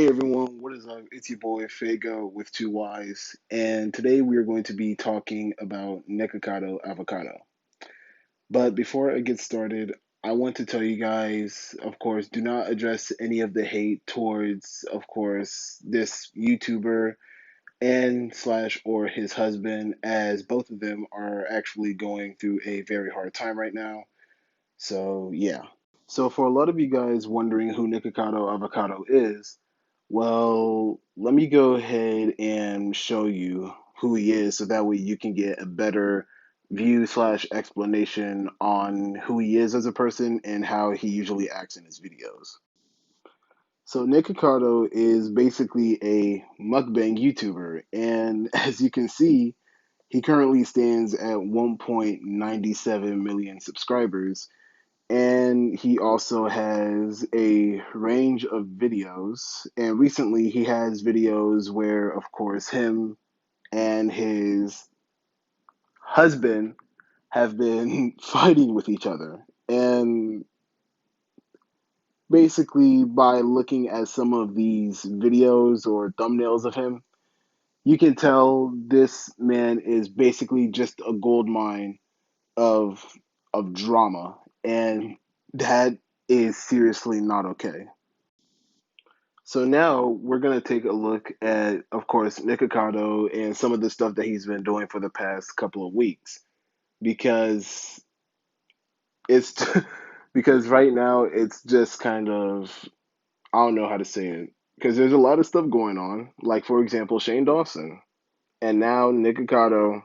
Hey everyone, what is up? It's your boy Fago with two Y's, and today we are going to be talking about Nikocado avocado. But before I get started, I want to tell you guys, of course, do not address any of the hate towards, of course, this YouTuber and slash or his husband, as both of them are actually going through a very hard time right now. So yeah. So for a lot of you guys wondering who Nikocado avocado is, well, let me go ahead and show you who he is so that way you can get a better view slash explanation on who he is as a person and how he usually acts in his videos. So Nick Ricardo is basically a mukbang YouTuber, and as you can see, he currently stands at 1.97 million subscribers, and he also has a range of videos. And recently, he has videos where, of course, him and his husband have been fighting with each other. And basically, by looking at some of these videos or thumbnails of him, you can tell this man is basically just a gold mine of drama, and that is seriously not okay. So now we're gonna take a look at, of course, Nikocado and some of the stuff that he's been doing for the past couple of weeks, because it's because right now it's just kind of, I don't know how to say it, because there's a lot of stuff going on, like for example Shane Dawson and now Nikocado.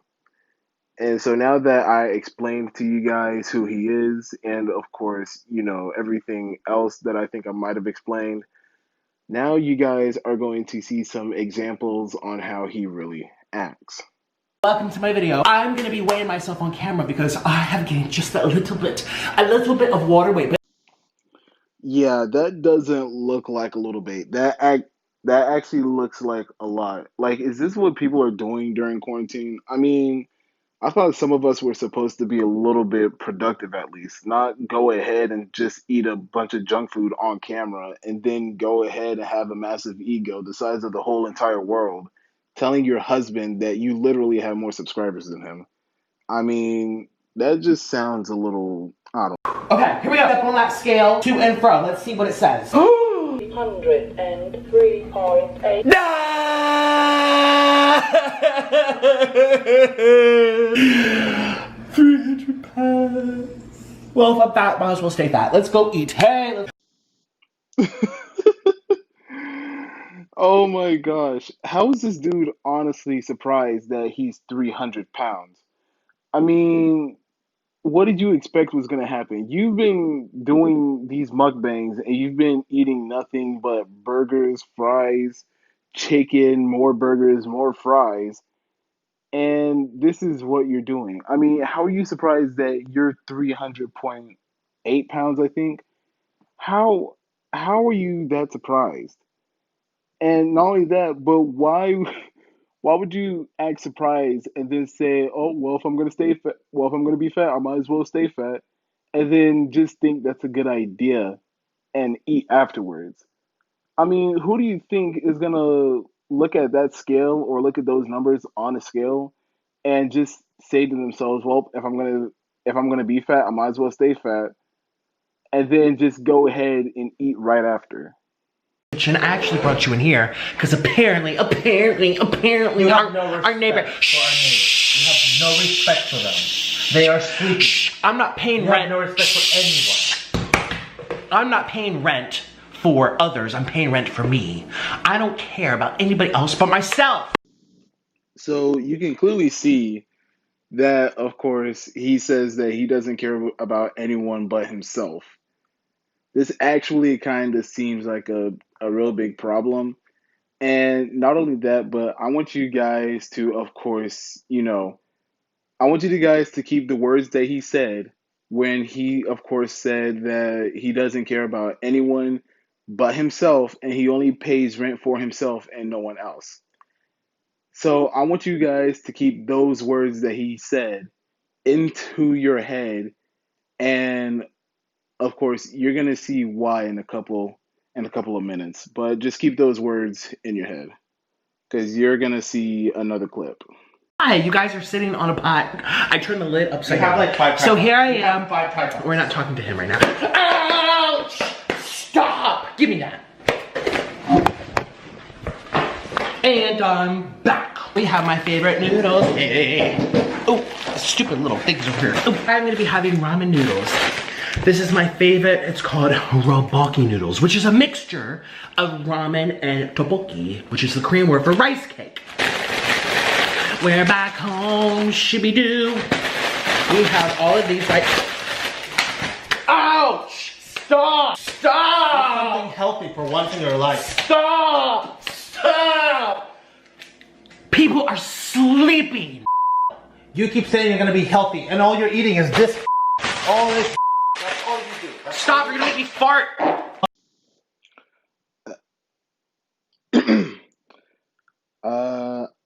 And so now that I explained to you guys who he is, and of course, everything else that I think I might have explained, now you guys are going to see some examples on how he really acts. Welcome to my video. I'm gonna be weighing myself on camera because I have gained just a little bit of water weight. Yeah, that doesn't look like a little bit. That actually looks like a lot. Like, is this what people are doing during quarantine? I mean, I thought some of us were supposed to be a little bit productive at least, not go ahead and just eat a bunch of junk food on camera and then go ahead and have a massive ego the size of the whole entire world, telling your husband that you literally have more subscribers than him. I mean, that just sounds a little, I don't Okay, here we go. Up on that scale, to and fro. Let's see what it says. 103.8. No! 300 pounds. Well, if I'm fat, might as well stay fat. Let's go eat. Hey, let's Oh my gosh. How is this dude honestly surprised that he's 300 pounds? I mean, what did you expect was going to happen? You've been doing these mukbangs and you've been eating nothing but burgers, fries, chicken, more burgers, more fries, and this is what you're doing. I mean, how are you surprised that you're 300.8 pounds, I think? How how are you that surprised? And not only that, but why would you act surprised and then say, "Oh, well, if I'm gonna stay fat, well, if I'm gonna be fat, I might as well stay fat," and then just think that's a good idea and eat afterwards? I mean, who do you think is gonna look at that scale or look at those numbers on a scale and just say to themselves, "Well, if I'm gonna be fat, I might as well stay fat," and then just go ahead and eat right after? and I actually brought you in here because apparently, You have no respect our neighbor. for our neighbors. You have no respect for them. They are sleeping. I'm not paying You rent. have no respect for anyone. I'm not paying rent for others. I'm paying rent for me. I don't care about anybody else but myself. So you can clearly see that, of course, he says that he doesn't care about anyone but himself. This actually kind of seems like a real big problem. And not only that, but I want you guys to, of course, I want you guys to keep the words that he said when he, of course, said that he doesn't care about anyone but himself and he only pays rent for himself and no one else. So I want you guys to keep those words that he said into your head. And of course, you're going to see why in a couple in a couple of minutes, but just keep those words in your head because you're gonna see another clip. Hi, you guys are sitting on a pot. I turned the lid upside You have down. like 5 So tripods. here I You have am. 5 tripods. We're not talking to him right now. Ouch! Stop! Give me that. And I'm back. We have my favorite noodles. Hey. Oh, stupid little things over here. Oh, I'm gonna be having ramen noodles. This is my favorite. It's called rabaki noodles, which is a mixture of ramen and tteokbokki, which is the Korean word for rice cake. We're back home, shibby-doo. We have all of these, right? Ouch! Stop! Stop! Something healthy for once in your life. Stop! Stop! People are sleeping. You keep saying you're gonna be healthy, and all you're eating is this. All this. That's all you do. Stop, you're gonna make me fart.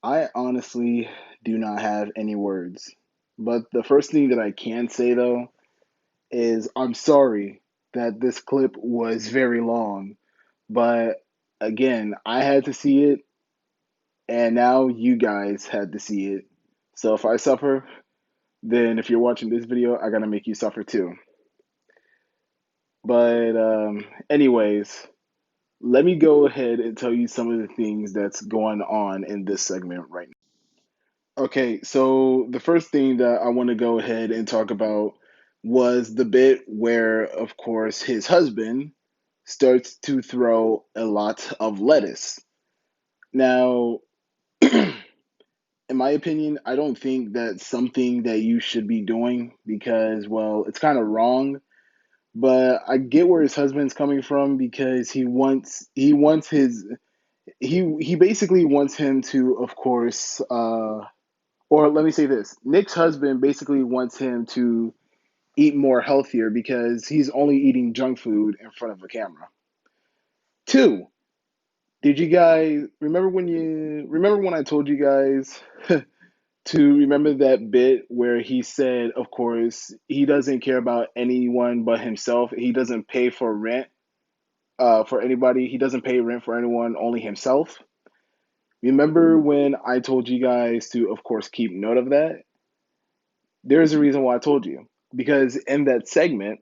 I honestly do not have any words. But the first thing that I can say though is I'm sorry that this clip was very long. But again, I had to see it, and now you guys had to see it. So if I suffer, then if you're watching this video, I gotta make you suffer too. But anyways, let me go ahead and tell you some of the things that's going on in this segment right now. Okay, so the first thing that I want to go ahead and talk about was the bit where, of course, his husband starts to throw a lot of lettuce. Now, in my opinion, I don't think that's something that you should be doing because, well, it's kind of wrong. But I get where his husband's coming from because he wants his he basically wants him to, of course, or let me say this: Nick's husband basically wants him to eat more healthier because he's only eating junk food in front of a camera. Two, did you guys remember when I told you guys to remember that bit where he said, of course, he doesn't care about anyone but himself. He doesn't pay for rent for anybody. He doesn't pay rent for anyone, only himself. Remember when I told you guys to, of course, keep note of that? There's a reason why I told you. Because in that segment,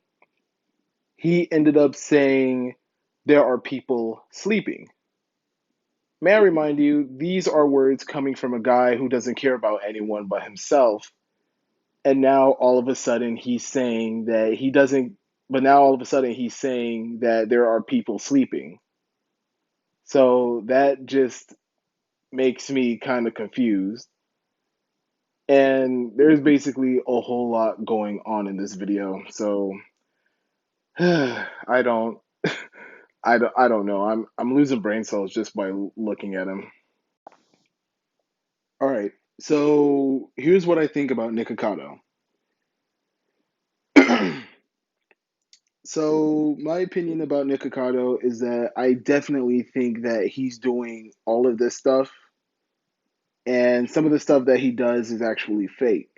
he ended up saying there are people sleeping. May I remind you, these are words coming from a guy who doesn't care about anyone but himself. And now all of a sudden he's saying that he doesn't, but now all of a sudden he's saying that there are people sleeping. So that just makes me kind of confused. And there's basically a whole lot going on in this video. So I don't I don't know. I'm losing brain cells just by looking at him. All right. So here's what I think about Nikocado. So my opinion about Nikocado is that I definitely think that he's doing all of this stuff, and some of the stuff that he does is actually fake.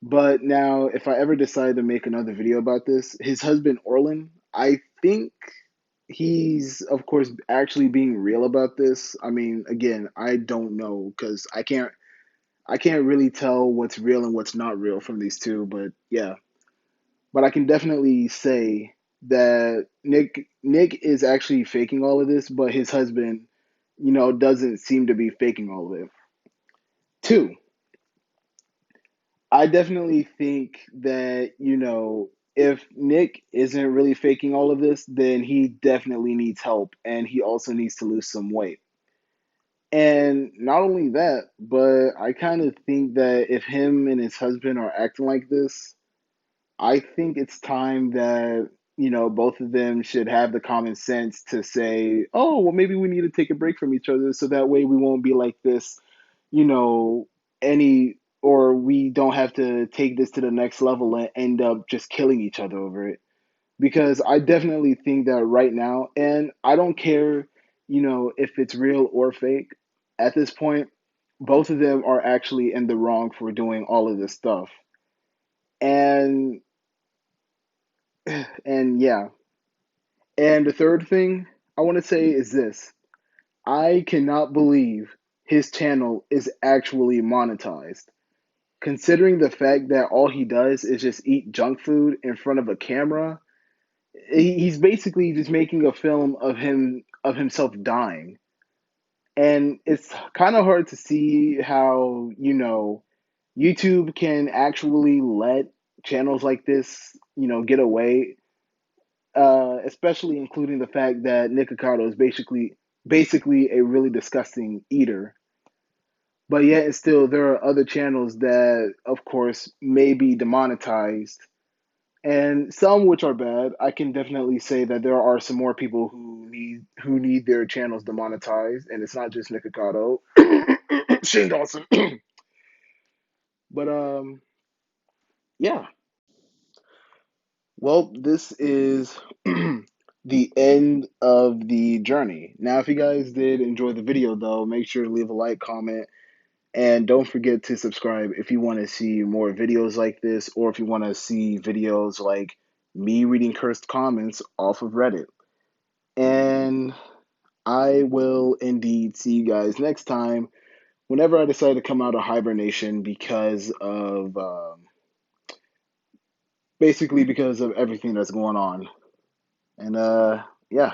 But now, if I ever decide to make another video about this, his husband Orlin, I think he's, of course, actually being real about this. I mean, again, I don't know because I can't really tell what's real and what's not real from these two. But yeah, but I can definitely say that Nick is actually faking all of this, but his husband, doesn't seem to be faking all of it. Two, I definitely think that, if Nick isn't really faking all of this, then he definitely needs help and he also needs to lose some weight. And not only that, but I kind of think that if him and his husband are acting like this, I think it's time that, both of them should have the common sense to say, oh, well, maybe we need to take a break from each other so that way we won't be like this, you know, or we don't have to take this to the next level and end up just killing each other over it. Because I definitely think that right now, and I don't care, if it's real or fake, at this point, both of them are actually in the wrong for doing all of this stuff. And and yeah. And the third thing, I want to say is this. I cannot believe his channel is actually monetized. Considering the fact that all he does is just eat junk food in front of a camera, he's basically just making a film of himself dying. And it's kind of hard to see how, YouTube can actually let channels like this, get away, especially including the fact that Nikocado is basically a really disgusting eater. But yet, and still, there are other channels that, of course, may be demonetized, and some which are bad. I can definitely say that there are some more people who need their channels demonetized, and it's not just Nikocado, Shane Dawson. But yeah. Well, this is the end of the journey. Now, if you guys did enjoy the video, though, make sure to leave a like, comment, and don't forget to subscribe if you want to see more videos like this, or if you want to see videos like me reading cursed comments off of Reddit. And I will indeed see you guys next time whenever I decide to come out of hibernation because of basically because of everything that's going on. And yeah.